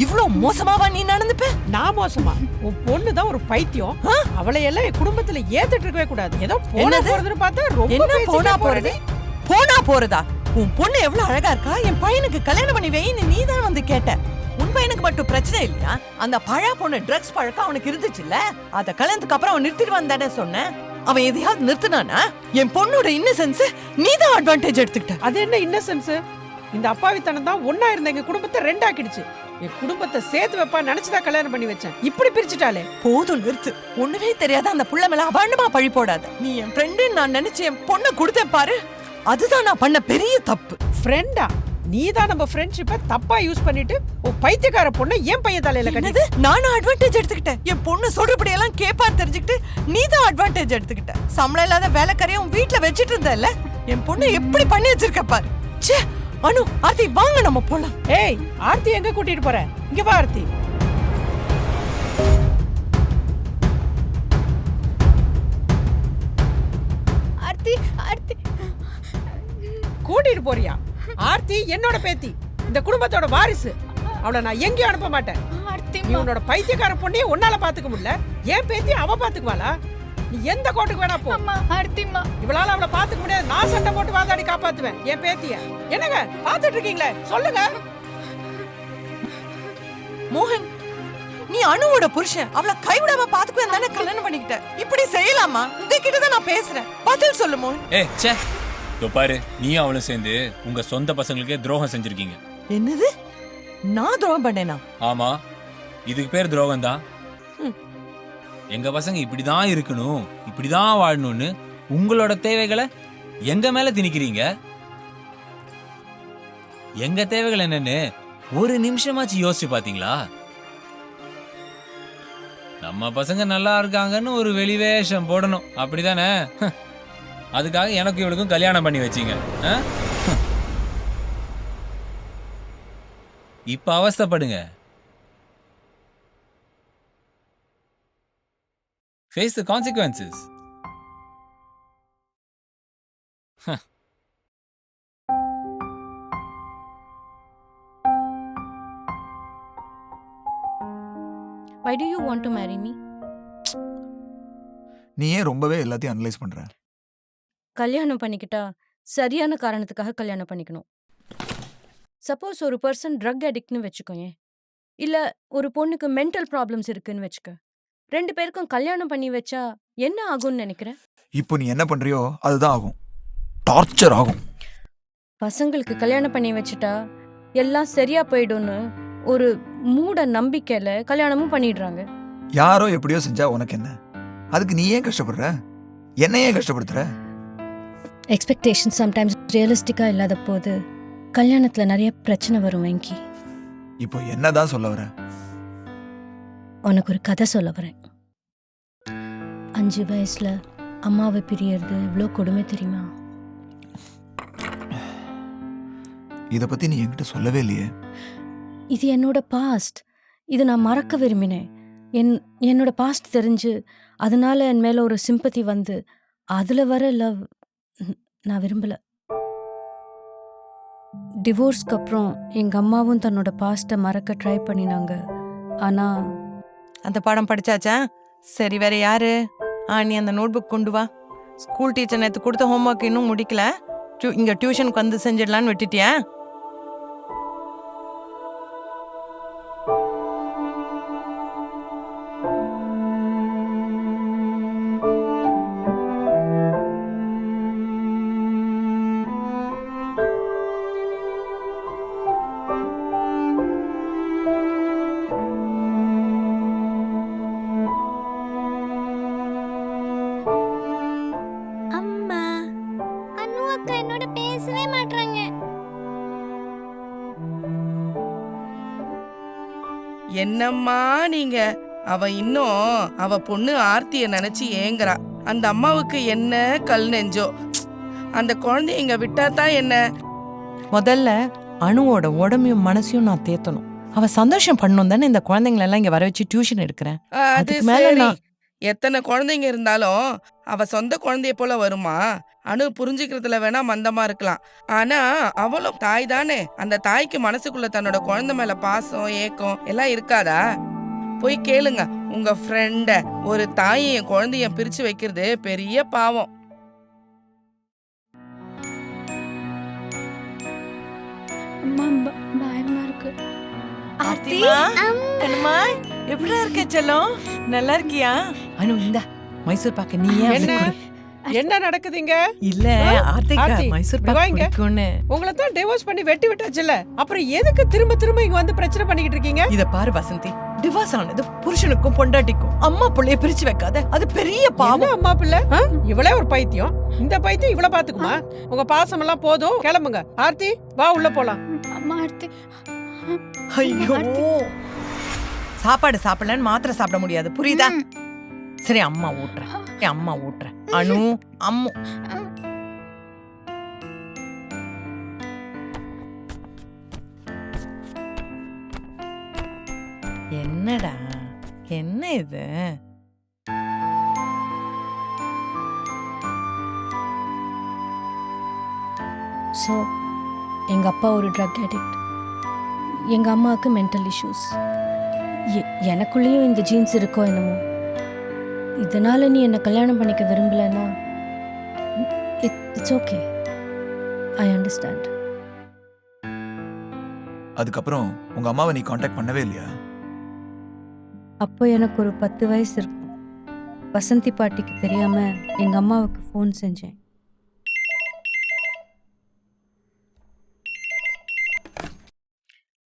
இவ்வளவு மோசமாவா நீ நடந்துப்ப? நான் மோசமா? உன் பொண்ணுதான் ஒரு பைத்தியம். அவளை எல்லாம் என் குடும்பத்துல ஏத்துட்டு இருக்கவே கூடாது. ஏதோ போனா என்னது? போறதுன்னு பார்த்தா ரொம்ப என்ன பேசிட்டே போனா போறது. போறது? போனா போறதா? உன் பொண்ணு எவ்வளவு அழகா இருக்கா. என் பையனுக்கு கல்யாணம் பண்ணி வைன்னு நீ தான் வந்து கேட்ட. உன் பையனுக்கு மட்டும் பிரச்சனை இல்லையா? அந்த பழா பொண்ணு ட்ரக்ஸ் பழக்கம் அவனுக்கு இருந்துச்சுல்ல, அத கல்யாணத்துக்கு அப்புறம் அவன் நிறுத்திட்டு வந்தானே சொன்னேன். அவன் எதையாவது நிறுத்தினானா? என் பொண்ணோட இன்னசென்ஸ் நீ தான் அட்வான்டேஜ் எடுத்துக்கிட்ட. அது என்ன இன்னசென்ஸ்? இந்த அப்பாவித்தனம் தான் ஒன்னா இருந்த எங்க குடும்பத்தை ரெண்டாக்கிடுச்சு. என் குடும்பத்தை சேர்த்து வைப்பா நினைச்சுதான் கல்யாணம் பண்ணி வச்சேன். இப்படி பிரிச்சுட்டாலே. போதும் நிறுத்து. ஒண்ணுமே தெரியாத அந்த புள்ள மேல அபாண்டமா பழி போடாத. நீ என் ஃப்ரெண்டுன்னு நான் நினைச்சு என் பொண்ணை கொடுத்தேன் பாரு, அதுதான் நான் பண்ண பெரிய தப்பு. ஃப்ரெண்டா? நீ தான் நம்ம ஃப்ரெண்ட்ஷிப்பை தப்பா யூஸ் பண்ணிட்டு உன் பைத்தியக்கார பொண்ணை என் பையன் தலையில கட்டினது. நானும் அட்வான்டேஜ் எடுத்துக்கிட்டேன். என் பொண்ணு சொல்றபடி எல்லாம் கேப்பான்னு தெரிஞ்சுக்கிட்டு நீ தான் அட்வான்டேஜ் எடுத்துக்கிட்ட. சம்பளம் இல்லாத வேலைக்காரியை உன் வீட்டுல வச்சிட்டு இருந்தல, என் பொண்ணு எப்படி பண்ணி வச்சிருக்க பாரு. ச்சே அனு, ஆர்த்தி வாங்க நம்ம போலாம். ஏய் ஆர்த்தி எங்க கூட்டிட்டு போற? இங்க வா ஆர்த்தி. ஆர்த்தி ஆர்த்தி கூட்டிட்டு போறியா? ஆர்த்தி என்னோட பேத்தி, இந்த குடும்பத்தோட வாரிசு. அவளை நான் எங்கேயும் அனுப்ப மாட்டேன். ஆர்த்தி நீ உன்னோட பைத்தியக்கார பொண்ணையே உன்னால பாத்துக்க முடியல, ஏன் பேத்தி அவ பாத்துக்குவாளா? நீ எந்த கோட்டுக்கு வேணா போ. அம்மா ஆர்த்திமா இவளால அவளை பாத்துக்க முடியாது. நான் சண்டை போட்டு வாதாடி காப்பாத்துவேன் என் பேத்திய. என்னங்க பாத்துட்டு இருக்கீங்களே, சொல்லுங்க. மோகன், நீ அனுவோட புருஷன், அவளை கைவிடாம பாத்துக்குவேன் தானே கல்யாணம் பண்ணிக்கிட்ட. இப்படி செய்யலாமா? உங்ககிட்ட தான் நான் பேசுறேன், பதில் சொல்லு மோகன். ஏய் ச்சே, இதோ பாரு, நீயும் அவளும் சேர்ந்து உங்க சொந்த பசங்களுக்கே துரோகம் செஞ்சிருக்கீங்க. என்னது? நான் துரோகம் பண்ணேனா? ஆமா, இதுக்கு பேர் துரோகம் தான். எங்க பசங்க இப்படிதான் இருக்கணும், இப்படிதான் வாழணும்னு உங்களோட தேவைகளை எங்க மேல திணிக்கிறீங்க. எங்க தேவைகள் என்னன்னு ஒரு நிமிஷமாச்சு யோசிச்சு பாத்தீங்களா? நம்ம பசங்க நல்லா இருக்காங்கன்னு ஒரு வெளிவேஷம் போடணும், அப்படிதானே? அதுக்காக எனக்கு இவளுக்கும் கல்யாணம் பண்ணி வச்சீங்க. இப்ப அவஸ்தைப்படுங்க. Face the consequences. Why do you want to marry me? நீ ஏன் ரொம்பவே எல்லாத்தையும் அனலைஸ் பண்ற? கல்யாணம் பண்ணிக்கிட்டா சரியான காரணத்துக்காக கல்யாணம் பண்ணிக்கணும். சப்போஸ் ஒரு பர்சன் ட்ரக் அடிக்ட்னு வச்சுக்கோயேன், இல்ல ஒரு பொண்ணுக்கு மென்டல் ப்ராப்ளம்ஸ் இருக்குன்னு வச்சுக்க, ரெண்டு பேருக்கும் கல்யாணம் பண்ணி வச்சா என்ன ஆகும்னு நினைக்கிற? இப்போ நீ என்ன பண்றியோ அதுதான் ஆகும். டார்ச்சர் ஆகும். பசங்களுக்கு கல்யாணம் பண்ணி வச்சுட்டா எல்லாம் சரியா போயிடும்னு ஒரு மூட நம்பிக்கையில கல்யாணமும் பண்ணிடுறாங்க. யாரோ எப்படியோ செஞ்சா உனக்கு என்ன? அதுக்கு நீ ஏன் கஷ்டப்படுற? என்ன ஏன் கஷ்டப்படுத்துற? எக்ஸ்பெக்டேஷன் சம்டைம்ஸ் ரியலிஸ்டிக்கா இல்லாத போது கல்யாணத்துல நிறைய பிரச்சனை வரும் வெங்கி. இப்போ என்னதான் சொல்ல வர? உனக்கு ஒரு கதை சொல்ல வரேன். 5 வயசுல அம்மாவை பிரியறது இவ்வளோ கொடுமை தெரியுமா? இதை பத்தி நீ என்கிட்ட சொல்லவே இல்லையே. இது என்னோட பாஸ்ட். இது நான் மறக்க விரும்பினேன். என்னோட பாஸ்ட் தெரிஞ்சு அதனால என் மேல ஒரு சிம்பத்தி வந்து அதுல வர லவ் நான் விரும்பல. டிவோர்ஸ்க்கு அப்புறம் எங்க அம்மாவும் தன்னோட பாஸ்ட்டை மறக்க ட்ரை பண்ணினாங்க. ஆனா அந்த பாடம் படிச்சாச்சா? சரி, வேற யாரு? நீ அந்த நோட் புக் கொண்டு வா. ஸ்கூல் டீச்சர் நேற்று கொடுத்த ஹோம்ஒர்க் இன்னும் முடிக்கல. இங்க டியூஷனுக்கு வந்து செஞ்சிடலான்னு விட்டுட்டியா? அம்மா, அனு அக்கா என்னோட பேசவே மாட்றாங்க. என்னம்மா நீங்க? அவ இன்னும் அவ பொண்ணு ஆர்த்திய நினைச்சு ஏங்குறா. அந்த அம்மாவுக்கு என்ன கல் நெஞ்சோ. அந்த குழந்தைய இங்க விட்டா தான் என்ன? முதல்ல அணுவோட உடம்பையும் மனசையும் நான் தேத்தணும். அவ சந்தோஷம் பண்ணணும் தானே இந்த குழந்தைங்களை எல்லாம் இங்க வர வச்சு டியூஷன் எடுக்கிறேன். அது அதுக்கு மேல சரி. நான் எத்தனை குழந்தைங்க இருந்தாலும் அவ சொந்த குழந்தைய போல வருமா? அணு புரிஞ்சுக்கிறதுல வேணா மந்தமா இருக்கலாம். ஆனா அவளும் தாய் தானே. அந்த தாய்க்கு மனசுக்குள்ள தன்னோட குழந்தை மேல பாசம் ஏக்கம் எல்லாம் இருக்காதா? போய் கேளுங்க உங்க ஃப்ரெண்ட. ஒரு தாயையும் குழந்தைய பிரிச்சு வைக்கிறது பெரிய பாவம். அம்மா, பயமா இருக்கு. ஆர்த்திமா, கண்ணுமா, எப்படிடா இருக்க செல்லம்? நல்லா இருக்கியா? அனு, இந்த மைசூர் பாக்கு நீ ஏன் என்ன? அப்படி கொடு? என்ன நடக்குதுங்க? இல்ல ஆர்த்திகா ஆர்த்தி, மைசூர் இங்க பாக்கு வாங்க. பிடிக்கும்னு. உங்களை தான் டிவோர்ஸ் பண்ணி வெட்டி விட்டாச்சுல்ல, அப்புறம் எதுக்கு திரும்ப திரும்ப இங்க வந்து பிரச்சனை பண்ணிக்கிட்டு இருக்கீங்க? இத பாரு வசந்தி, டிவோர்ஸ் ஆனது புருஷனுக்கும் பொண்டாட்டிக்கும். அம்மா புள்ளைய பிரிச்சு வைக்காத, அது பெரிய என்ன பாவம். அம்மா பிள்ளை? இவளே ஒரு பைத்தியம். இந்த பைத்தியம் இவள பாத்துக்குமா? உங்க பாசம் எல்லாம் போதும், கிளம்புங்க. ஆர்த்தி, வா உள்ள போலாம். அம்மா, ஆர்த்தி. ஐயோ, சாப்பாடு சாப்பிடலன்னு மாத்திரை சாப்பிட முடியாது, புரியுதா? சரி, அம்மா ஊட்டுறேன். அம்மா ஊட்டுறேன். அனு, அம்மு. என்னடா என்ன இது? ஸோ எங்கள் அப்பா ஒரு ட்ரக் அடிக்ட், எங்கள் அம்மாவுக்கு மென்டல் இஷ்யூஸ். எனக்குள்ளேயும் இந்த ஜீன்ஸ் இருக்கோ என்னமோ. இதனால் நீ என்னை கல்யாணம் பண்ணிக்க விரும்பலைன்னா இட்ஸ் ஓகே, ஐ அண்டர்ஸ்டாண்ட். அதுக்கப்புறம் உங்க அம்மாவை நீ காண்டாக்ட் பண்ணவே இல்லையா? அப்போ எனக்கு ஒரு 10 வயசு இருக்கும். வசந்தி பாட்டிக்கு தெரியாமல் எங்கள் அம்மாவுக்கு ஃபோன் செஞ்சேன்.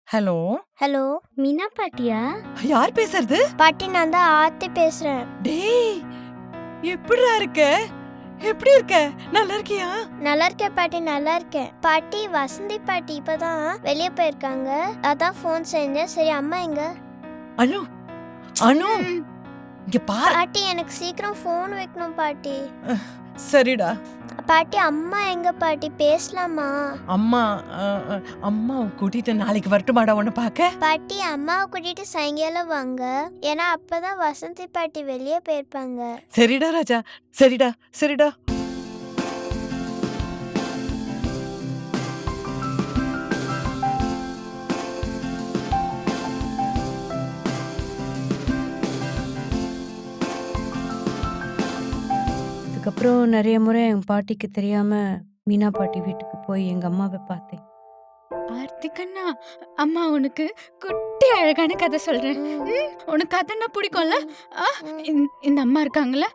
ஹலோ ஹலோ, மீனா பாட்டியா? யார் பேசுறது? பாட்டி, நான் தான் ஆர்த்தி பேசுறேன். டேய், எப்படிடா இருக்க? எப்படி இருக்க? நல்லா இருக்கியா? நல்லா இருக்கேன் பாட்டி, நல்லா இருக்கேன் பாட்டி. வசந்தி பாட்டி இப்பதான் வெளியே போயிருக்காங்க, அதான் ஃபோன் செஞ்சேன். சரி, அம்மா எங்க? அனு, அனு, இங்க பாரு. பாட்டி, எனக்கு சீக்கிரம் ஃபோன் வைக்கணும் பாட்டி. சரிடா பாட்டி, அம்மா எங்க பாட்டி? பேசலாமா? அம்மா அம்மா கூட்டிட்டு நாளைக்கு வரட்டுமாடா உன்னை பார்க்க? பாட்டி, அம்மாவை கூட்டிட்டு சாயங்காலம் வாங்க, ஏன்னா அப்பதான் வசந்தி பாட்டி வெளியே போயிருப்பாங்க. சரிடா ராஜா, சரிடா சரிடா. அதுக்கப்புறம் நிறைய முறை என் பாட்டிக்கு தெரியாமல் மீனா பாட்டி வீட்டுக்கு போய் எங்கள் அம்மாவை பார்த்தேன். ஆர்த்தி கண்ணா, அம்மா உனக்கு குட்டி அழகான கதை சொல்றேன். உனக்கு கதைன்னா பிடிக்கும்ல? இந்த அம்மா இருக்காங்கல்ல,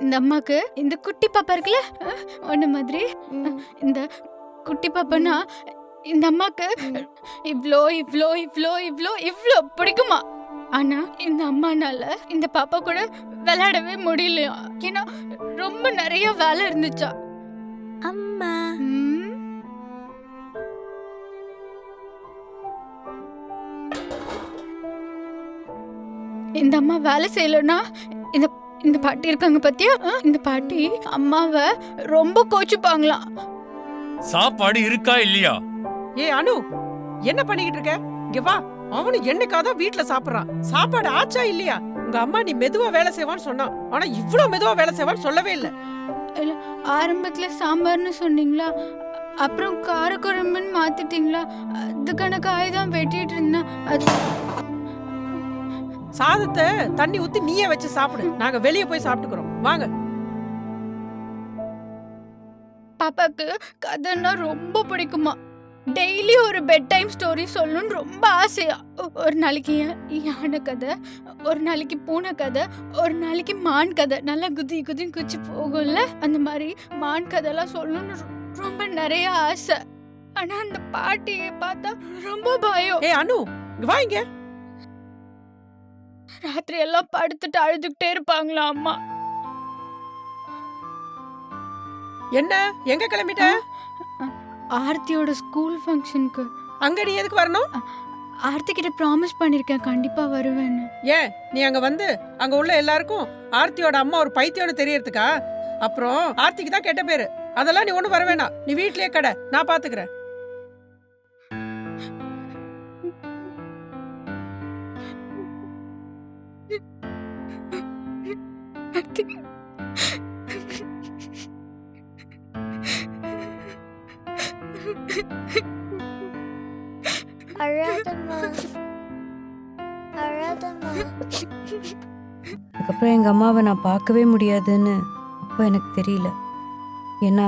இந்த அம்மாக்கு இந்த குட்டி பாப்பா இருக்குல்ல, ஒண்ணு மாதிரி இந்த குட்டி பாப்பானா இந்த அம்மாக்கு இவ்ளோ இவ்ளோ இவ்ளோ இவ்ளோ இவ்ளோ பிடிக்குமா. ஆனா இந்த அம்மானால இந்த பாப்பா கூட விளையாடவே முடியலையா, ஏன்னா ரொம்ப நிறைய வேலை இருந்துச்சா. அம்மா, இந்த அம்மா வேலை செய்யலன்னா இந்த இந்த பாட்டி இருக்காங்க பத்தியா, இந்த பாட்டி அம்மாவை ரொம்ப கோச்சுப்பாங்களாம். சாப்பாடு இருக்கா இல்லையா? ஏய் அனு, என்ன பண்ணிக்கிட்டு இருக்க? இங்க வா. அவனு என்னைக்காதான் வீட்டுல சாப்பிடுறான். சாப்பாடு ஆச்சா இல்லையா? உங்க அம்மா நீ மெதுவா வேலை செய்வான்னு சொன்னா, ஆனா இவ்வளவு மெதுவா வேலை செய்வான்னு சொல்லவே இல்ல. ஆரம்பத்துல சாம்பார்னு சொன்னீங்களா, அப்புறம் காரக்குழம்புன்னு மாத்திட்டீங்களா? அதுக்கான காய் தான் வெட்டிட்டு இருந்தேன். சாதத்தை தண்ணி ஊத்தி நீயே வச்சு சாப்பிடு. நாங்க வெளியே போய் சாப்பிட்டுக்கிறோம். வாங்க. பாப்பாக்கு கதைன்னா ரொம்ப பிடிக்குமா. டெய்லி ஒரு பெட் டைம் ஸ்டோரி சொல்லணும்னு ரொம்ப ஆசையா. ஒரு நாளைக்கு யானை கதை, ஒரு நாளைக்கு பூனை கதை, ஒரு நாளைக்கு மான் கதை. நல்லா குதி குதி குச்சி போகும்ல, அந்த மாதிரி மான் கதைலாம் சொல்லணும்னு ரொம்ப நிறைய ஆசை. ஆனா அந்த பாட்டியை பார்த்தா ரொம்ப பயம். ஏய் அனு, வா இங்க. ராத்திரி எல்லாம் படுத்துட்டு அழுதுகிட்டே இருப்பாங்களா அம்மா. என்ன எங்க கிளம்பிட்ட? ஆர்த்தியோட ஸ்கூல் ஃபங்க்ஷனுக்கு. அங்க நீ எதுக்கு வரணும்? ஆர்த்தி கிட்ட ப்ராமிஸ் பண்ணிருக்கேன் கண்டிப்பா வருவேன்னு. ஏன் நீ அங்க வந்து அங்க உள்ள எல்லாருக்கும் ஆர்த்தியோட அம்மா ஒரு பைத்தியம்னு தெரியறதுக்கா? அப்புறம் ஆர்த்திக்கு தான் கெட்ட பேரு. அதெல்லாம் நீ ஒண்ணு வர வேணாம். நீ வீட்லயே கடை, நான் பாத்துக்கிறேன். அதுக்கப்புறம் எங்கள் அம்மாவை நான் பார்க்கவே முடியாதுன்னு அப்போ எனக்கு தெரியல. ஏன்னா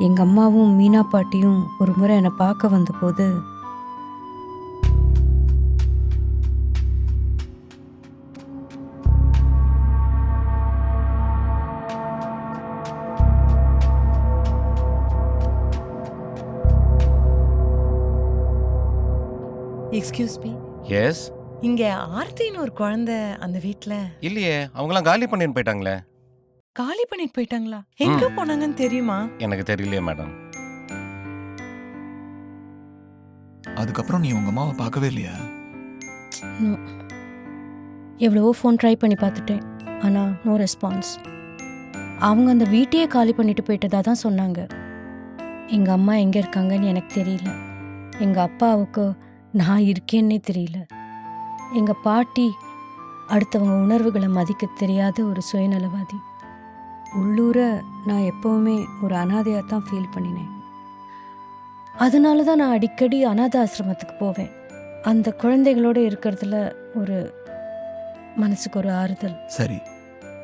எங்கள் அம்மாவும் மீனா பாட்டியும் ஒரு முறை என்னை பார்க்க வந்தபோது எக்ஸ்கியூஸ் மீ, எஸ். இங்க ஆர்த்தின்னு ஒரு குழந்தை அந்த வீட்ல இல்லையே, அவங்களாம் காலி பண்ணிட்டு போயிட்டாங்களே. காலி பண்ணிட்டு போயிட்டாங்களா? எங்க போனாங்கன்னு தெரியுமா? எனக்கு தெரியலையே மேடம். அதுக்கப்புறம் நீ உங்க அம்மாவை பார்க்கவே இல்லையா? எவ்வளவோ ஃபோன் ட்ரை பண்ணி பார்த்துட்டேன், ஆனால் நோ ரெஸ்பான்ஸ். அவங்க அந்த வீட்டையே காலி பண்ணிட்டு போயிட்டதா தான் சொன்னாங்க. எங்கள் அம்மா எங்கே இருக்காங்கன்னு எனக்கு தெரியல. எங்கள் அப்பாவுக்கு நான் இருக்கேன்னே தெரியல. எங்கள் பாட்டி அடுத்தவங்க உணர்வுகளை மதிக்க தெரியாத ஒரு சுயநலவாதி. உள்ளூர நான் எப்போவுமே ஒரு அனாதையாக தான் ஃபீல் பண்ணினேன். அதனால தான் நான் அடிக்கடி அனாதை ஆசிரமத்துக்கு போவேன். அந்த குழந்தைகளோடு இருக்கிறதுல ஒரு மனசுக்கு ஒரு ஆறுதல். சரி,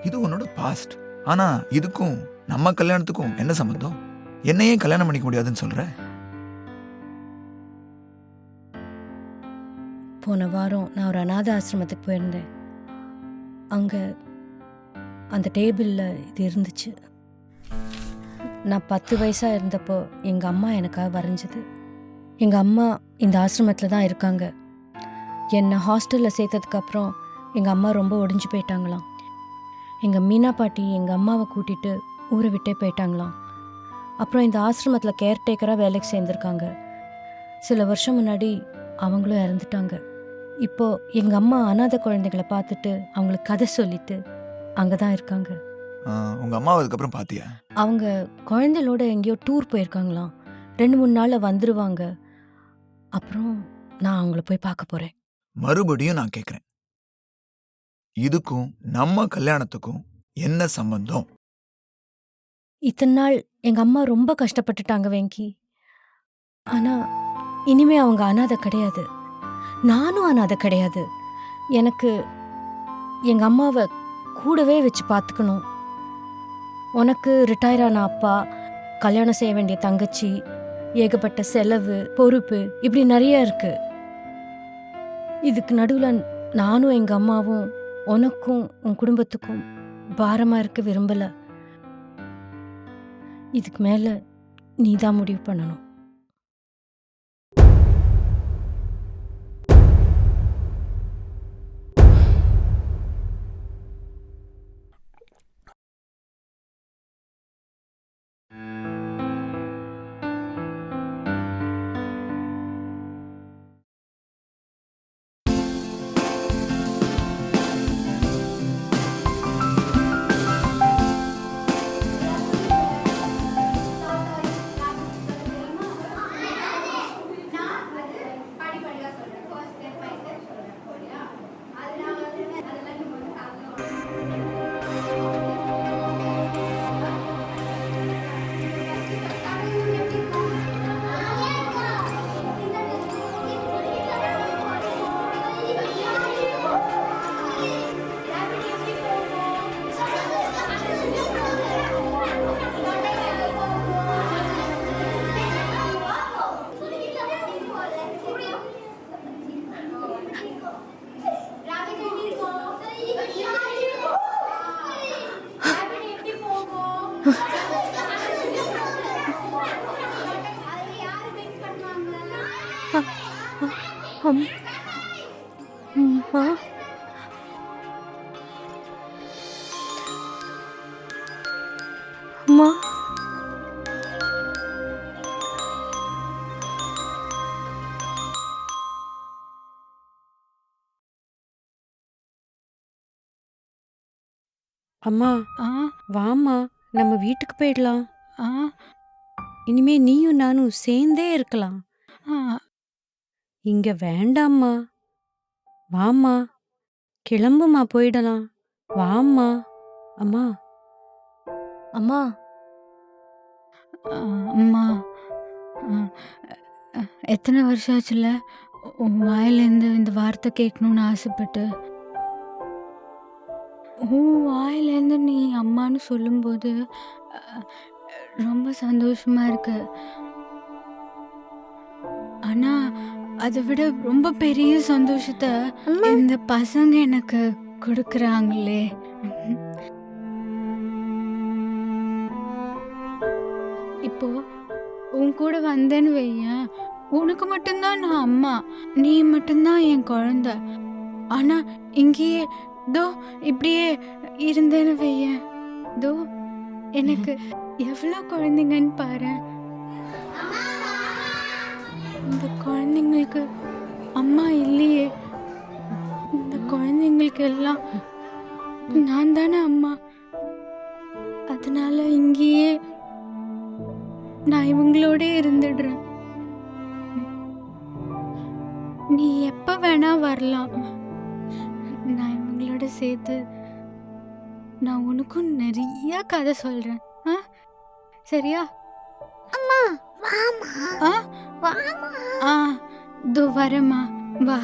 இது உன்னோட பாஸ்ட். ஆனா இதுக்கும் நம்ம கல்யாணத்துக்கும் என்ன சம்பந்தம்? என்னையே கல்யாணம் பண்ணிக்க முடியாதுன்னு சொல்ற? போன வாரம் நான் ஒரு அனாதை ஆசிரமத்துக்கு போயிருந்தேன். அங்கே அந்த டேபிளில் இது இருந்துச்சு. நான் 10 வயசாக இருந்தப்போ எங்கள் அம்மா எனக்காக வரைஞ்சது. எங்கள் அம்மா இந்த ஆசிரமத்தில் தான் இருக்காங்க. என்னை ஹாஸ்டலில் சேர்த்ததுக்கப்புறம் எங்கள் அம்மா ரொம்ப ஒடிஞ்சு போயிட்டாங்களாம். எங்கள் மீனா பாட்டி எங்கள் அம்மாவை கூட்டிகிட்டு ஊரை விட்டே போயிட்டாங்களாம். அப்புறம் இந்த ஆசிரமத்தில் கேர்டேக்கராக வேலைக்கு சேர்ந்துருக்காங்க. சில வருஷம் முன்னாடி அவங்களும் இறந்துட்டாங்க. இப்போது எங்கள் அம்மா அனாதை குழந்தைகளை பார்த்துட்டு அவங்களுக்கு கதை சொல்லிட்டு அங்கே தான் இருக்காங்க. உங்க அம்மாவை அதுக்கப்புறம் பாத்தியா? அவங்க குழந்தைகளோட எங்கேயோ டூர் போயிருக்காங்களாம். 2-3 நாளில் வந்துடுவாங்க. அப்புறம் நான் அவங்கள போய் பார்க்க போகிறேன். மறுபடியும் நான் கேட்குறேன், இதுக்கும் நம்ம கல்யாணத்துக்கும் என்ன சம்பந்தம்? இத்தனை நாள் எங்கள் அம்மா ரொம்ப கஷ்டப்பட்டுட்டாங்க வெங்கி. ஆனால் இனிமே அவங்க அனாதை கிடையாது, நானும் அனாதை கிடையாது. எனக்கு எங்கள் அம்மாவை கூடவே வச்சு பார்த்துக்கணும். உனக்கு ரிட்டையர் ஆன அப்பா, கல்யாணம் செய்ய வேண்டிய தங்கச்சி, ஏகப்பட்ட செலவு, பொறுப்பு, இப்படி நிறைய இருக்கு. இதுக்கு நடுவில் நானும் எங்கள் அம்மாவும் உனக்கும் உன் குடும்பத்துக்கும் பாரமாக இருக்க விரும்பலை. இதுக்கு மேலே நீ தான் முடிவு பண்ணணும். அம்மா அம்மா அம்மா ஆ வாம்மா நம்ம வீட்டுக்கு போயிடலாம். ஆ இனிமே நீயும் நானும் சேர்ந்தே இருக்கலாம். ஆ இங்க வேண்டாம்மா. வாம்மா கிளம்புமா போயிடலாம். வாம்மா. அம்மா அம்மா அம்மா எத்தனை வருஷம் ஆச்சுல உன் வாயிலேருந்து இந்த வார்த்தை கேட்கணும்னு ஆசைப்பட்டு உன் வாயிலேருந்து நீ அம்மான்னு சொல்லும்போது அஹ், ரொம்ப சந்தோஷமா இருக்கு. ஆனா அதை விட ரொம்ப பெரிய சந்தோஷத்தை இந்த பசங்க எனக்கு கொடுக்குறாங்களே. இப்போ உன் கூட வந்தேன்னு வையேன், உனக்கு மட்டும்தான் நான் அம்மா, நீ மட்டும்தான் என் குழந்தை. ஆனா இங்கேயே தோ இப்படியே இருந்தேன்னு வையேன், தோ எனக்கு எவ்வளோ குழந்தைங்கன்னு பாரு. இந்த குழந்தைங்களுக்கு அம்மா இல்லையே, இந்த குழந்தைங்களுக்கு எல்லாம் நான் தானே அம்மா. அதனால இங்கேயே நான் இவங்களோட இருந்துடுறேன். நீ எப்ப வேணா வரலாம். நான் இவங்களோட சேர்த்து நான் உனக்கும் நிறைய கதை சொல்றேன். ஆ? சரியா? அம்மா வாமா ஆ? வாமா ஆ, இதோ வரேம்மா, வா.